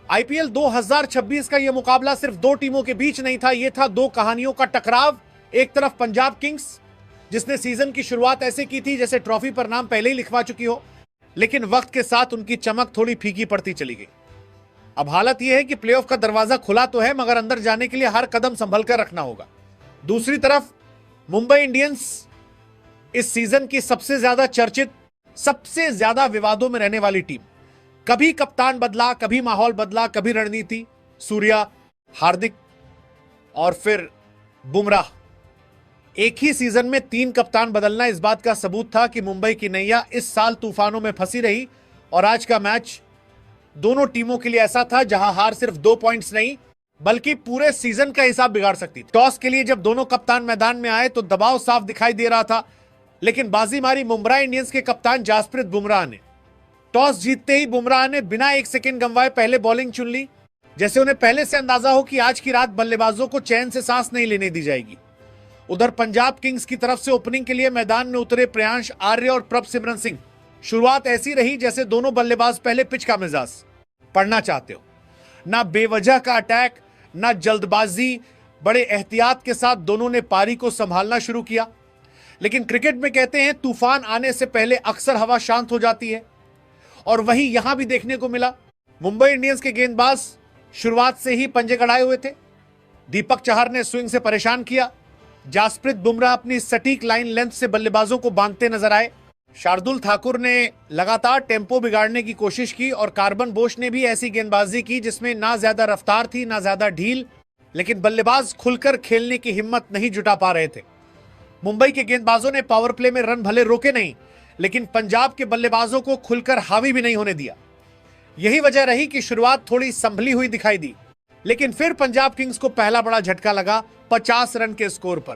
IPL 2026 का यह मुकाबला सिर्फ दो टीमों के बीच नहीं था, यह था दो कहानियों का टकराव। एक तरफ पंजाब किंग्स, जिसने सीजन की शुरुआत ऐसे की थी जैसे ट्रॉफी पर नाम पहले ही लिखवा चुकी हो, लेकिन वक्त के साथ उनकी चमक थोड़ी फीकी पड़ती चली गई। अब हालत यह है कि प्लेऑफ का दरवाजा खुला तो है, मगर अंदर जाने के लिए हर कदम संभल कर रखना होगा। दूसरी तरफ मुंबई इंडियंस, इस सीजन की सबसे ज्यादा चर्चित, सबसे ज्यादा विवादों में रहने वाली टीम। कभी कप्तान बदला, कभी माहौल बदला, कभी रणनीति, सूर्या, हार्दिक और फिर बुमराह। एक ही सीजन में 3 कप्तान बदलना इस बात का सबूत था कि मुंबई की नैया इस साल तूफानों में फंसी रही। और आज का मैच दोनों टीमों के लिए ऐसा था जहां हार सिर्फ 2 पॉइंट्स नहीं बल्कि पूरे सीजन का हिसाब बिगाड़ सकती थी। टॉस के लिए जब दोनों कप्तान मैदान में आए तो दबाव साफ दिखाई दे रहा था, लेकिन बाजी मारी मुंबई इंडियंस के कप्तान जसप्रीत बुमराह ने। टॉस जीतते ही बुमराह ने बिना 1 सेकंड गंवाए पहले बॉलिंग चुन ली, जैसे उन्हें पहले से अंदाजा हो कि आज की रात बल्लेबाजों को चैन से सांस नहीं लेने दी जाएगी। उधर पंजाब किंग्स की तरफ से ओपनिंग के लिए मैदान में उतरे प्रियांश आर्य और प्रभ सिमरन सिंह। शुरुआत ऐसी रही जैसे दोनों बल्लेबाज पहले पिच का मिजाज पढ़ना चाहते हो। ना बेवजह का अटैक, ना जल्दबाजी, बड़े एहतियात के साथ दोनों ने पारी को संभालना शुरू किया। लेकिन क्रिकेट में कहते हैं तूफान आने से पहले अक्सर हवा शांत हो जाती है, और वही यहां भी देखने को मिला। मुंबई इंडियंस के गेंदबाज शुरुआत से ही पंजे कढ़ाए हुए थे। दीपक चहर ने स्विंग से परेशान किया। जसप्रीत बुमराह अपनी सटीक लाइन लेंथ से बल्लेबाजों को बांधते नजर आए। शार्दुल ठाकुर ने लगातार टेम्पो बिगाड़ने की कोशिश की, और कार्बन बोश ने भी ऐसी गेंदबाजी की जिसमें ना ज्यादा रफ्तार थी ना ज्यादा ढील, लेकिन बल्लेबाज खुलकर खेलने की हिम्मत नहीं जुटा पा रहे थे। मुंबई के गेंदबाजों ने पावर प्ले में रन भले रोके नहीं, लेकिन पंजाब के बल्लेबाजों को खुलकर हावी भी नहीं होने दिया। यही वजह रही कि शुरुआत थोड़ी संभली हुई दिखाई दी, लेकिन फिर पंजाब किंग्स को पहला बड़ा झटका लगा 50 रन के स्कोर पर।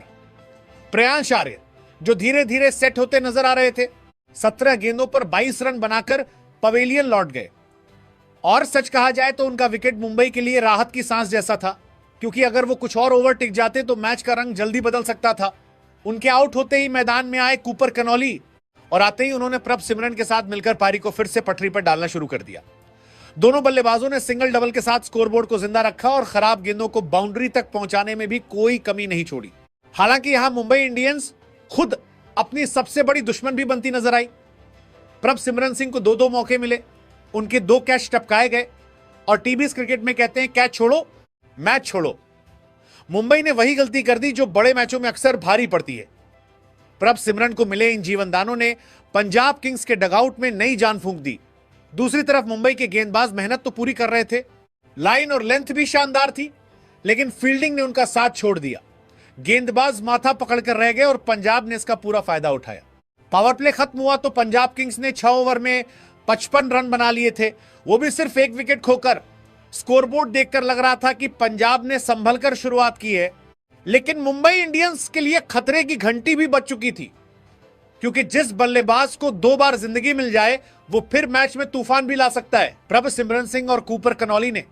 प्रियांश आर्य, जो धीरे धीरे सेट होते नजर आ रहे थे, 17 गेंदों पर 22 रन बनाकर पवेलियन लौट गए। और सच कहा जाए तो उनका विकेट मुंबई के लिए राहत की सांस जैसा था, क्योंकि अगर वो कुछ और ओवर टिक जाते तो मैच का रंग जल्दी बदल सकता था। उनके आउट होते ही मैदान में आए कूपर कनौली, और आते ही उन्होंने प्रभ सिमरन के साथ मिलकर पारी को फिर से पटरी पर डालना शुरू कर दिया। दोनों बल्लेबाजों ने सिंगल डबल के साथ स्कोरबोर्ड को जिंदा रखा और खराब गेंदों को बाउंड्री तक पहुंचाने में भी कोई कमी नहीं छोड़ी। हालांकि यहां मुंबई इंडियंस खुद अपनी सबसे बड़ी दुश्मन भी बनती नजर आई। प्रभ सिमरन सिंह को 2-2 मौके मिले, उनके 2 कैच टपकाए गए, और टीबीएस क्रिकेट में कहते हैं कैच छोड़ो मैच छोड़ो। मुंबई ने वही गलती कर दी जो बड़े मैचों में अक्सर भारी पड़ती है। प्रभ सिमरन को मिले इन जीवनदानों ने पंजाब किंग्स के डगआउट में नई जान फूंक दी। दूसरी तरफ मुंबई के गेंदबाज मेहनत तो पूरी कर रहे थे, लाइन और लेंथ भी शानदार थी, लेकिन फील्डिंग ने उनका साथ छोड़ दिया। गेंदबाज माथा पकड़कर रह गए और पंजाब ने इसका पूरा फायदा उठाया। पावर प्ले खत्म हुआ तो पंजाब किंग्स ने 6 ओवर में 55 रन बना लिए थे, वो भी सिर्फ 1 विकेट खोकर। स्कोरबोर्ड देखकर लग रहा था कि पंजाब ने संभल कर शुरुआत की है, लेकिन मुंबई इंडियंस के लिए खतरे की घंटी भी बज चुकी थी, क्योंकि जिस बल्लेबाज को 2 बार जिंदगी मिल जाए वो फिर मैच में तूफान भी ला सकता है। प्रभ सिमरन सिंह और कूपर कनौली ने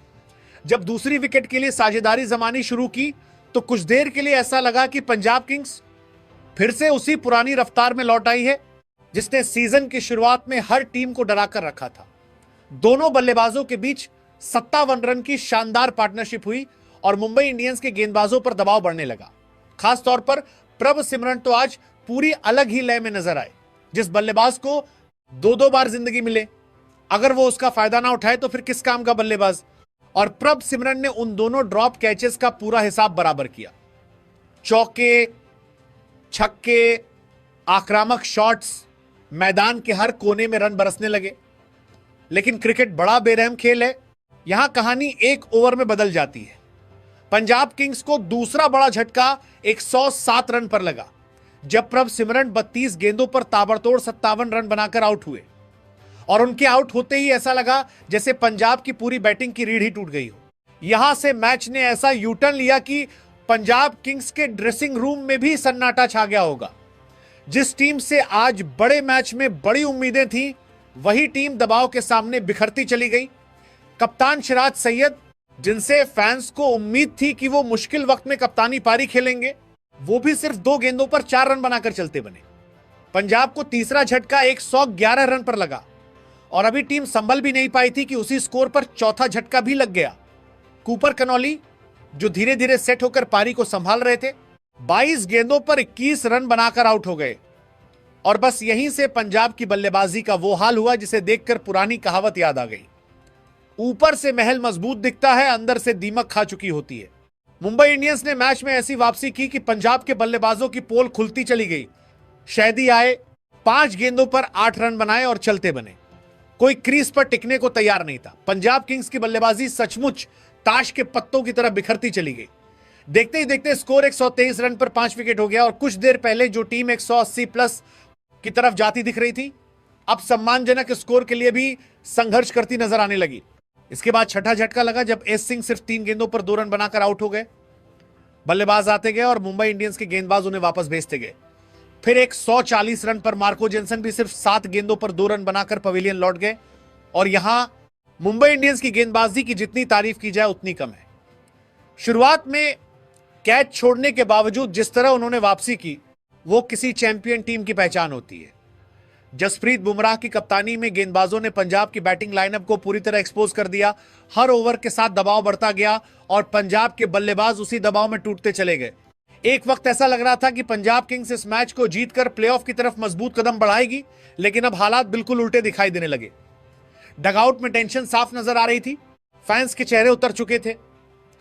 जब दूसरी विकेट के लिए साझेदारी जमानी शुरू की तो कुछ देर के लिए ऐसा लगा कि पंजाब किंग्स फिर से उसी पुरानी रफ्तार में लौट आई है जिसने सीजन की शुरुआत में हर टीम को डराकर रखा था। दोनों बल्लेबाजों के बीच 57 रन की शानदार पार्टनरशिप हुई और मुंबई इंडियंस के गेंदबाजों पर दबाव बढ़ने लगा। खास तौर पर प्रभ सिमरन तो आज पूरी अलग ही लय में नजर आए। जिस बल्लेबाज को 2-2 बार जिंदगी मिले, अगर वो उसका फायदा ना उठाए तो फिर किस काम का बल्लेबाज। और प्रभ सिमरन ने उन दोनों ड्रॉप कैचेस का पूरा हिसाब बराबर किया। चौके, छक्के, आक्रामक शॉट्स, मैदान के हर कोने में रन बरसने लगे। लेकिन क्रिकेट बड़ा बेरहम खेल है, यहां कहानी 1 ओवर में बदल जाती है। पंजाब किंग्स को दूसरा बड़ा झटका 107 रन पर लगा, जब प्रभ सिमरन 32 गेंदों पर ताबड़तोड़ 57 रन बनाकर आउट हुए। और उनके आउट होते ही ऐसा लगा जैसे पंजाब की पूरी बैटिंग की रीढ़ ही टूट गई हो। यहां से मैच ने ऐसा यूटर्न लिया कि पंजाब किंग्स के ड्रेसिंग रूम में भी सन्नाटा छा गया होगा। जिस टीम से आज बड़े मैच में बड़ी उम्मीदें थी, वही टीम दबाव के सामने बिखरती चली गई। कप्तान सिराज सैयद, जिनसे फैंस को उम्मीद थी कि वो मुश्किल वक्त में कप्तानी पारी खेलेंगे, वो भी सिर्फ 2 गेंदों पर 4 रन बनाकर चलते बने। पंजाब को तीसरा झटका 111 रन पर लगा और अभी टीम संभल भी नहीं पाई थी कि उसी स्कोर पर चौथा झटका भी लग गया। कूपर कनौली जो धीरे धीरे सेट होकर पारी को संभाल रहे थे, 22 गेंदों पर 21 रन बनाकर आउट हो गए। और बस यहीं से पंजाब की बल्लेबाजी का वो हाल हुआ जिसे देखकर पुरानी कहावत याद आ गई, ऊपर से महल मजबूत दिखता है, अंदर से दीमक खा चुकी होती है। मुंबई इंडियंस ने मैच में ऐसी वापसी की कि पंजाब के बल्लेबाजों की पोल खुलती चली गई। शैदी आए, 5 गेंदों पर 8 रन बनाए और चलते बने। कोई क्रीज पर टिकने को तैयार नहीं था। पंजाब किंग्स की बल्लेबाजी सचमुच ताश के पत्तों की तरह बिखरती चली गई। देखते ही देखते स्कोर 123 रन पर 5 विकेट हो गया और कुछ देर पहले जो टीम 180 प्लस की तरफ जाती दिख रही थी, अब सम्मानजनक स्कोर के लिए भी संघर्ष करती नजर आने लगी। इसके बाद छठा झटका लगा जब एस सिंह सिर्फ 3 गेंदों पर 2 रन बनाकर आउट हो गए। बल्लेबाज आते गए और मुंबई इंडियंस के गेंदबाज उन्हें वापस भेजते गए। फिर 140 रन पर मार्को जेनसन भी सिर्फ 7 गेंदों पर 2 रन बनाकर पवेलियन लौट गए। और यहां मुंबई इंडियंस की गेंदबाजी की जितनी तारीफ की जाए उतनी कम है। शुरुआत में कैच छोड़ने के बावजूद जिस तरह उन्होंने वापसी की, वो किसी चैंपियन टीम की पहचान होती है। जसप्रीत बुमराह की कप्तानी में गेंदबाजों ने पंजाब की बैटिंग लाइनअप को पूरी तरह एक्सपोज कर दिया। हर ओवर के साथ दबाव बढ़ता गया और पंजाब के बल्लेबाज उसी दबाव में टूटते चले गए। एक वक्त ऐसा लग रहा था कि पंजाब किंग्स इस मैच को जीतकर प्लेऑफ की तरफ मजबूत कदम बढ़ाएगी, लेकिन अब हालात बिल्कुल उल्टे दिखाई देने लगे। डगआउट में टेंशन साफ नजर आ रही थी, फैंस के चेहरे उतर चुके थे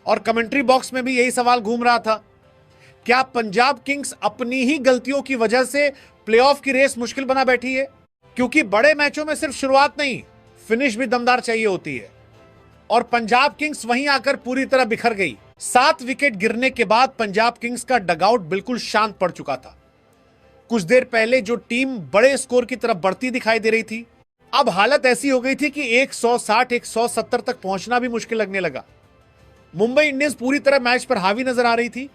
और कमेंट्री बॉक्स में भी यही सवाल घूम रहा था, क्या पंजाब किंग्स अपनी ही गलतियों की वजह से प्लेऑफ की रेस मुश्किल बना बैठी है? क्योंकि बड़े मैचों में सिर्फ शुरुआत नहीं, फिनिश भी दमदार चाहिए होती है। और पंजाब किंग्स वहीं आकर पूरी तरह बिखर गई। 7 विकेट गिरने के बाद पंजाब किंग्स का डगआउट बिल्कुल शांत पड़ चुका था। कुछ देर पहले जो टीम बड़े स्कोर की तरफ बढ़ती दिखाई दे रही थी, अब हालत ऐसी हो गई थी कि 160-170 तक पहुंचना भी मुश्किल लगने लगा। मुंबई इंडियंस पूरी तरह मैच पर हावी नजर आ रही थी।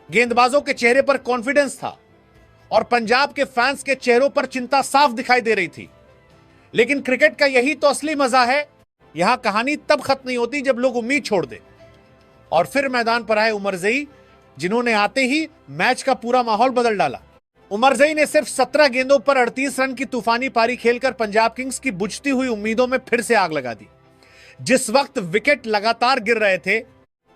गेंदबाजों के चेहरे पर कॉन्फिडेंस था और पंजाब के फैंस के चेहरों पर चिंता साफ दिखाई दे रही थी। लेकिन क्रिकेट का यही तो असली मजा है। यहां कहानी तब खत्म नहीं होती जब लोग उम्मीद छोड़ दें। और फिर मैदान पर आए उमरजई, जिन्होंने आते ही मैच का पूरा माहौल बदल डाला। उमरजई ने सिर्फ 17 गेंदों पर 38 रन की तूफानी पारी खेलकर पंजाब किंग्स की बुझती हुई उम्मीदों में फिर से आग लगा दी। जिस वक्त विकेट लगातार गिर रहे थे,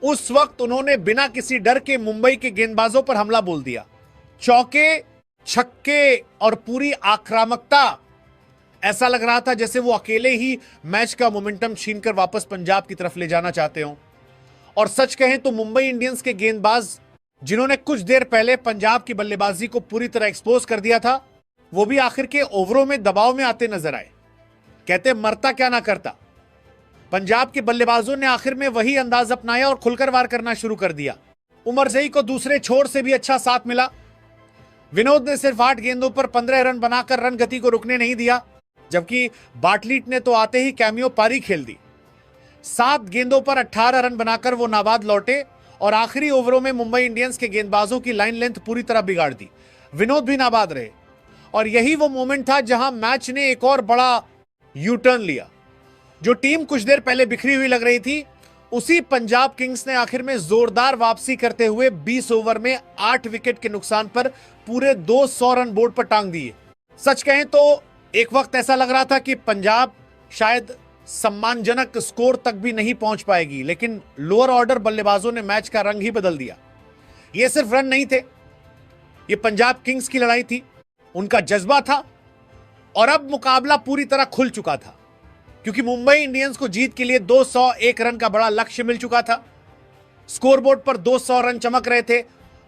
उस वक्त उन्होंने बिना किसी डर के मुंबई के गेंदबाजों पर हमला बोल दिया। चौके, छक्के और पूरी आक्रामकता, ऐसा लग रहा था जैसे वो अकेले ही मैच का मोमेंटम छीनकर वापस पंजाब की तरफ ले जाना चाहते हो। और सच कहें तो मुंबई इंडियंस के गेंदबाज, जिन्होंने कुछ देर पहले पंजाब की बल्लेबाजी को पूरी तरह एक्सपोज कर दिया था, वो भी आखिर के ओवरों में दबाव में आते नजर आए। कहते मरता क्या ना करता। पंजाब के बल्लेबाजों ने आखिर में वही अंदाज अपनाया और खुलकर वार करना शुरू कर दिया। उमरजई को दूसरे छोर से भी अच्छा साथ मिला। विनोद ने सिर्फ 8 गेंदों पर 15 रन बनाकर रन गति को रुकने नहीं दिया, जबकि बाटलीट ने तो आते ही कैमियो पारी खेल दी। 7 गेंदों पर 18 रन बनाकर वो नाबाद लौटे और आखिरी ओवरों में मुंबई इंडियंस के गेंदबाजों की लाइन लेंथ पूरी तरह बिगाड़ दी। विनोद भी नाबाद रहे और यही वो मोमेंट था जहां मैच ने एक और बड़ा यू टर्न लिया। जो टीम कुछ देर पहले बिखरी हुई लग रही थी, उसी पंजाब किंग्स ने आखिर में जोरदार वापसी करते हुए 20 ओवर में 8 विकेट के नुकसान पर पूरे 200 रन बोर्ड पर टांग दिए। सच कहें तो एक वक्त ऐसा लग रहा था कि पंजाब शायद सम्मानजनक स्कोर तक भी नहीं पहुंच पाएगी, लेकिन लोअर ऑर्डर बल्लेबाजों ने मैच का रंग ही बदल दिया। ये सिर्फ रन नहीं थे, ये पंजाब किंग्स की लड़ाई थी, उनका जज्बा था। और अब मुकाबला पूरी तरह खुल चुका था, क्योंकि मुंबई इंडियंस को जीत के लिए 201 रन का बड़ा लक्ष्य मिल चुका था। स्कोरबोर्ड पर 200 रन चमक रहे थे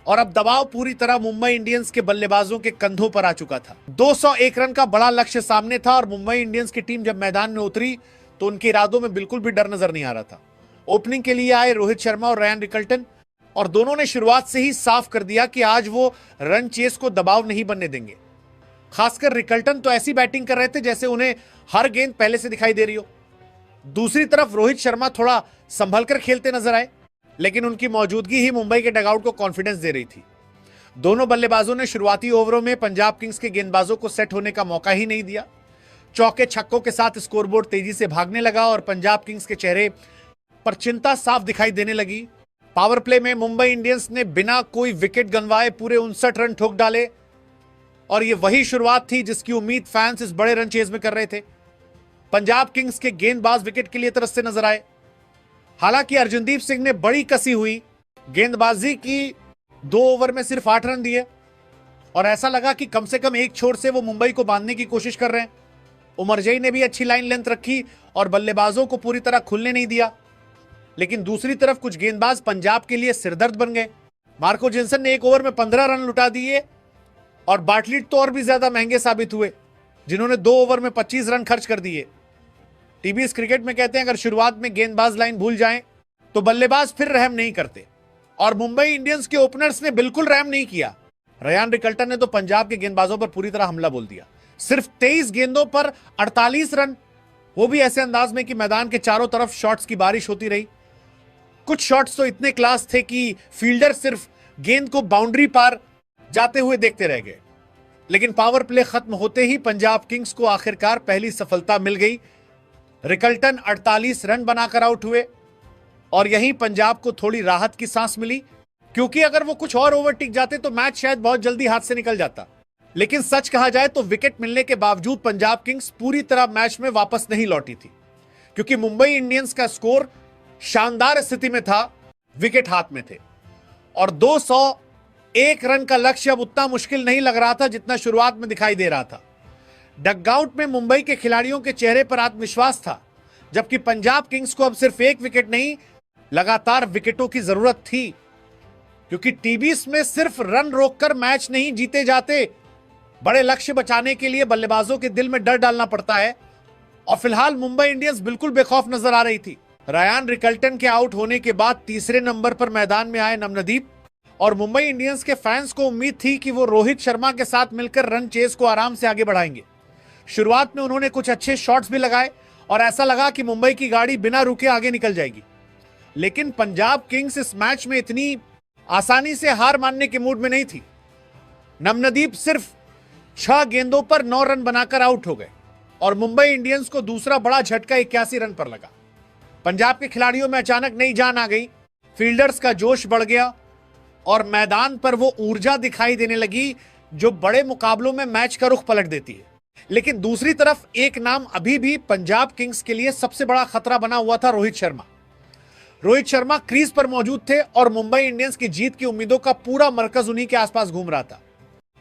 और अब दबाव पूरी तरह मुंबई इंडियंस के बल्लेबाजों के कंधों पर आ चुका था। 201 रन का बड़ा लक्ष्य सामने था और मुंबई इंडियंस की टीम जब मैदान में उतरी तो उनके इरादों में बिल्कुल भी डर नजर नहीं आ रहा था। ओपनिंग के लिए आए रोहित शर्मा और रयान रिकल्टन, और दोनों ने शुरुआत से ही साफ कर दिया कि आज वो रन चेस को दबाव नहीं बनने देंगे। खासकर रिकल्टन तो ऐसी बैटिंग कर रहे थे जैसे उन्हें हर गेंद पहले से दिखाई दे रही हो। दूसरी तरफ रोहित शर्मा थोड़ा संभल कर खेलते नजर आए, लेकिन उनकी मौजूदगी ही मुंबई के डगआउट को कॉन्फिडेंस दे रही थी। दोनों बल्लेबाजों ने शुरुआती ओवरों में पंजाब किंग्स के गेंदबाजों को सेट होने का मौका ही नहीं दिया। चौके छक्कों के साथ स्कोरबोर्ड तेजी से भागने लगा और पंजाब किंग्स के चेहरे पर चिंता साफ दिखाई देने लगी। पावर प्ले में मुंबई इंडियंस ने बिना कोई विकेट गंवाए पूरे 59 रन ठोक डाले और यह वही शुरुआत थी जिसकी उम्मीद फैंस इस बड़े रन चेज में कर रहे थे। पंजाब किंग्स के गेंदबाज विकेट के लिए तरसते नजर आए। हालांकि अर्जुनदीप सिंह ने बड़ी कसी हुई गेंदबाजी की, 2 ओवर में सिर्फ 8 रन दिए और ऐसा लगा कि कम से कम एक छोर से वो मुंबई को बांधने की कोशिश कर रहे हैं। उमरजई ने भी अच्छी लाइन लेंथ रखी और बल्लेबाजों को पूरी तरह खुलने नहीं दिया। लेकिन दूसरी तरफ कुछ गेंदबाज पंजाब के लिए सिरदर्द बन गए। मार्को जिनसन ने 1 ओवर में 15 रन लुटा दिए और बाटलिट तो और भी ज्यादा महंगे साबित हुए, जिन्होंने 2 ओवर में 25 रन खर्च कर दिए। टीबीएस क्रिकेट में कहते हैं अगर शुरुआत में गेंदबाज लाइन भूल जाएं तो बल्लेबाज फिर रहम नहीं करते, और मुंबई इंडियंस के ओपनर्स ने बिल्कुल रहम नहीं किया। रयान रिकल्टन ने तो पंजाब के गेंदबाजों पर पूरी तरह हमला बोल दिया। सिर्फ 23 गेंदों पर 48 रन, वो भी ऐसे अंदाज में कि मैदान के चारों तरफ शॉट्स की बारिश होती रही। कुछ शॉट्स तो इतने क्लास थे कि फील्डर सिर्फ गेंद को बाउंड्री पार जाते हुए देखते रह गए। लेकिन पावर प्ले खत्म होते ही पंजाब किंग्स को आखिरकार पहली सफलता मिल गई। रिकल्टन 48 रन बनाकर आउट हुए और यहीं पंजाब को थोड़ी राहत की सांस मिली, क्योंकि अगर वो कुछ और ओवर टिक जाते तो मैच शायद बहुत जल्दी हाथ से निकल जाता। लेकिन सच कहा जाए तो विकेट मिलने के बावजूद पंजाब किंग्स पूरी तरह मैच में वापस नहीं लौटी थी, क्योंकि मुंबई इंडियंस का स्कोर शानदार स्थिति में था, विकेट हाथ में थे और 201 रन का लक्ष्य अब उतना मुश्किल नहीं लग रहा था जितना शुरुआत में दिखाई दे रहा था। डगआउट में मुंबई के खिलाड़ियों के चेहरे पर आत्मविश्वास था, जबकि पंजाब किंग्स को अब सिर्फ 1 विकेट नहीं, लगातार विकेटों की जरूरत थी, क्योंकि टीबीएस में सिर्फ रन रोककर मैच नहीं जीते जाते। बड़े लक्ष्य बचाने के लिए बल्लेबाजों के दिल में डर डालना पड़ता है और फिलहाल मुंबई इंडियंस बिल्कुल बेखौफ नजर आ रही थी। रयान रिकल्टन के आउट होने के बाद तीसरे नंबर पर मैदान में आए नवनदीप, और मुंबई इंडियंस के फैंस को उम्मीद थी कि वो रोहित शर्मा के साथ मिलकर रन चेस को आराम से आगे बढ़ाएंगे। शुरुआत में उन्होंने कुछ अच्छे शॉट्स भी लगाए और ऐसा लगा कि मुंबई की गाड़ी बिना रुके आगे निकल जाएगी। लेकिन पंजाब किंग्स इस मैच में इतनी आसानी से हार मानने के मूड में नहीं थी। नवनदीप सिर्फ 6 गेंदों पर 9 रन बनाकर आउट हो गए और मुंबई इंडियंस को दूसरा बड़ा झटका 81 रन पर लगा। पंजाब के खिलाड़ियों में अचानक नई जान आ गई, फील्डर्स का जोश बढ़ गया और मैदान पर वो ऊर्जा दिखाई देने लगी जो बड़े मुकाबलों में मैच का रुख पलट देती है। लेकिन दूसरी तरफ एक नाम अभी भी पंजाब किंग्स के लिए सबसे बड़ा खतरा बना हुआ था, रोहित शर्मा। रोहित शर्मा क्रीज पर मौजूद थे और मुंबई इंडियंस की जीत की उम्मीदों का पूरा मरकज उन्हीं के आसपास घूम रहा था।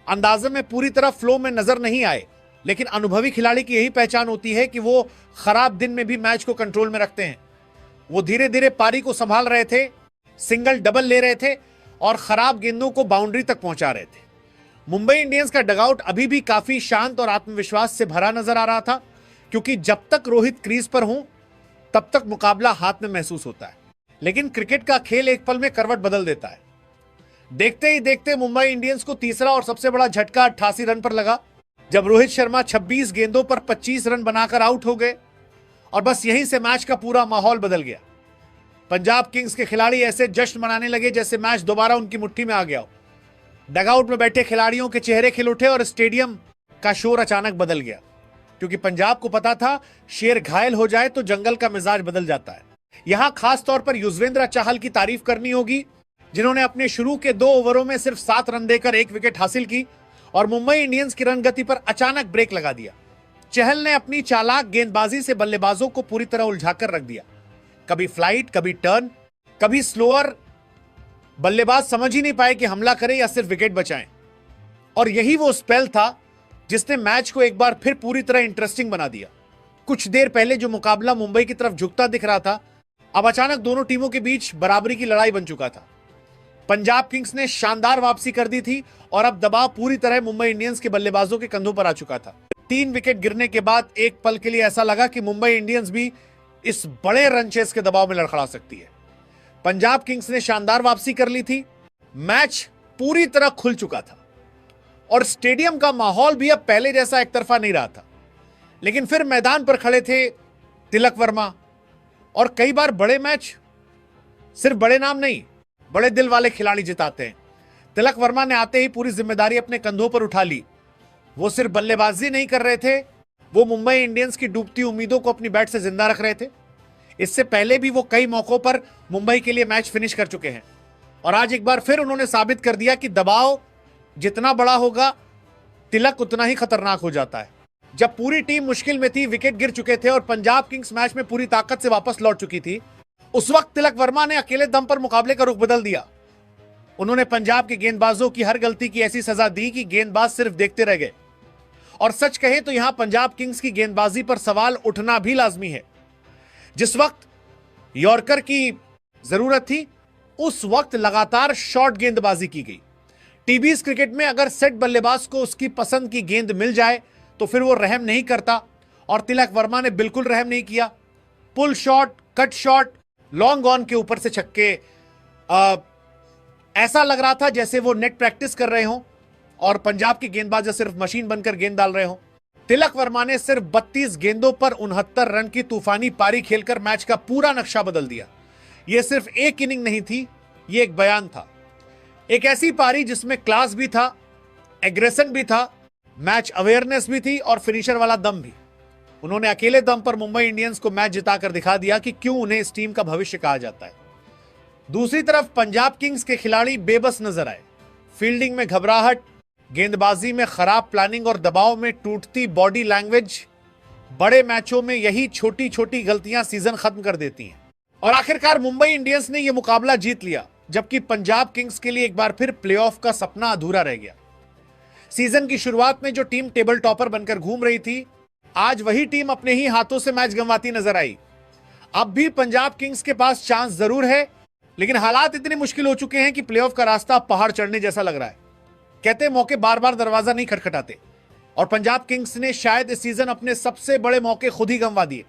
अंदाजे में पूरी तरह फ्लो में नजर नहीं आए, लेकिन अनुभवी खिलाड़ी की यही पहचान होती है कि वो खराब दिन में भी मैच को कंट्रोल में रखते हैं। वो धीरे धीरे पारी को संभाल रहे थे, सिंगल डबल ले रहे थे और खराब गेंदों को बाउंड्री तक पहुंचा रहे थे। मुंबई इंडियंस का डगआउट अभी भी काफी शांत और आत्मविश्वास से भरा नजर आ रहा था, क्योंकि जब तक रोहित क्रीज पर हों तब तक मुकाबला हाथ में महसूस होता है। लेकिन क्रिकेट का खेल एक पल में करवट बदल देता है। देखते ही देखते मुंबई इंडियंस को तीसरा और सबसे बड़ा झटका 88 रन पर लगा, जब रोहित शर्मा 26 गेंदों पर 25 रन बनाकर आउट हो गए और बस यहीं से मैच का पूरा माहौल बदल गया। पंजाब किंग्स के खिलाड़ी ऐसे जश्न मनाने लगे जैसे मैच दोबारा उनकी मुट्ठी में आ गया हो। डगआउट में बैठे खिलाड़ियों के चेहरे खिल उठे और स्टेडियम का शोर अचानक बदल गया, क्योंकि पंजाब को पता था शेर घायल हो जाए तो जंगल का मिजाज बदल जाता है। यहां खास तौर पर युजवेंद्र चहल की तारीफ करनी होगी, जिन्होंने अपने शुरू के 2 ओवरों में सिर्फ 7 रन देकर 1 विकेट हासिल की और मुंबई इंडियंस की रन गति पर अचानक ब्रेक लगा दिया। चहल ने अपनी चालाक गेंदबाजी से बल्लेबाजों को पूरी तरह उलझाकर रख दिया। कभी फ्लाइट, कभी टर्न, कभी स्लोअर। बल्लेबाज समझ ही नहीं पाए कि हमला करें या सिर्फ विकेट बचाएं। और यही वो स्पेल था जिसने मैच को एक बार फिर पूरी तरह इंटरेस्टिंग बना दिया। कुछ देर पहले जो मुकाबला मुंबई की तरफ झुकता दिख रहा था, अब अचानक दोनों टीमों के बीच बराबरी की लड़ाई बन चुका था। पंजाब किंग्स ने शानदार वापसी कर दी थी और अब दबाव पूरी तरह मुंबई इंडियंस के बल्लेबाजों के कंधों पर आ चुका था। 3 विकेट गिरने के बाद एक पल के लिए ऐसा लगा कि मुंबई इंडियंस भी इस बड़े रन चेस के दबाव में लड़खड़ा सकती है। पंजाब किंग्स ने शानदार वापसी कर ली थी, मैच पूरी तरह खुल चुका था और स्टेडियम का माहौल भी अब पहले जैसा एक तरफा नहीं रहा था। लेकिन फिर मैदान पर खड़े थे तिलक वर्मा, और कई बार बड़े मैच सिर्फ बड़े नाम नहीं, बड़े दिल वाले खिलाड़ी जिताते हैं। तिलक वर्मा ने आते ही पूरी जिम्मेदारी अपने कंधों पर उठा ली। वो सिर्फ बल्लेबाजी नहीं कर रहे थे, वो मुंबई इंडियंस की डूबती उम्मीदों को अपनी बैट से जिंदा रख रहे थे। इससे पहले भी वो कई मौकों पर मुंबई के लिए मैच फिनिश कर चुके हैं और आज एक बार फिर उन्होंने साबित कर दिया कि दबाव जितना बड़ा होगा, तिलक उतना ही खतरनाक हो जाता है। जब पूरी टीम मुश्किल में थी, विकेट गिर चुके थे और पंजाब किंग्स मैच में पूरी ताकत से वापस लौट चुकी थी, उस वक्त तिलक वर्मा ने अकेले दम पर मुकाबले का रुख बदल दिया। उन्होंने पंजाब के गेंदबाजों की हर गलती की ऐसी सजा दी कि गेंदबाज सिर्फ देखते रह गए। और सच कहें तो यहां पंजाब किंग्स की गेंदबाजी पर सवाल उठना भी लाजमी है। जिस वक्त यॉर्कर की जरूरत थी, उस वक्त लगातार शॉर्ट गेंदबाजी की गई। टीबीएस क्रिकेट में अगर सेट बल्लेबाज को उसकी पसंद की गेंद मिल जाए तो फिर वो रहम नहीं करता, और तिलक वर्मा ने बिल्कुल रहम नहीं किया। Pull shot, cut shot, long on के ऊपर से छक्के, ऐसा लग रहा था जैसे वो नेट प्रैक्टिस कर रहे हों और पंजाब के गेंदबाज सिर्फ मशीन बनकर गेंद डाल रहे हों। तिलक वर्मा ने सिर्फ 32 गेंदों पर 69 रन की तूफानी पारी खेलकर मैच का पूरा नक्शा बदल दिया। यह सिर्फ एक इनिंग नहीं थी, यह एक बयान था। एक ऐसी पारी जिसमें क्लास भी था, एग्रेशन भी था, मैच अवेयरनेस भी थी और फिनिशर वाला दम भी। उन्होंने अकेले दम पर मुंबई इंडियंस को मैच जिताकर दिखा दिया कि क्यों उन्हें इस टीम का भविष्य कहा जाता है। दूसरी तरफ पंजाब किंग्स के खिलाड़ी बेबस नजर आए। फील्डिंग में घबराहट, गेंदबाजी में खराब प्लानिंग और दबाव में टूटती बॉडी लैंग्वेज। बड़े मैचों में यही छोटी छोटी गलतियां सीजन खत्म कर देती हैं। और आखिरकार मुंबई इंडियंस ने यह मुकाबला जीत लिया, जबकि पंजाब किंग्स के लिए एक बार फिर प्लेऑफ का सपना अधूरा रह गया। सीजन की शुरुआत में जो टीम टेबल टॉपर बनकर घूम रही थी, आज वही टीम अपने ही हाथों से मैच गंवाती नजर आई। अब भी पंजाब किंग्स के पास चांस जरूर है, लेकिन हालात इतने मुश्किल हो चुके हैं कि प्लेऑफ का रास्ता पहाड़ चढ़ने जैसा लग रहा है। कहते मौके बार बार दरवाजा नहीं खटखटाते, और पंजाब किंग्स ने शायद इस सीजन अपने सबसे बड़े मौके खुद ही गंवा दिए।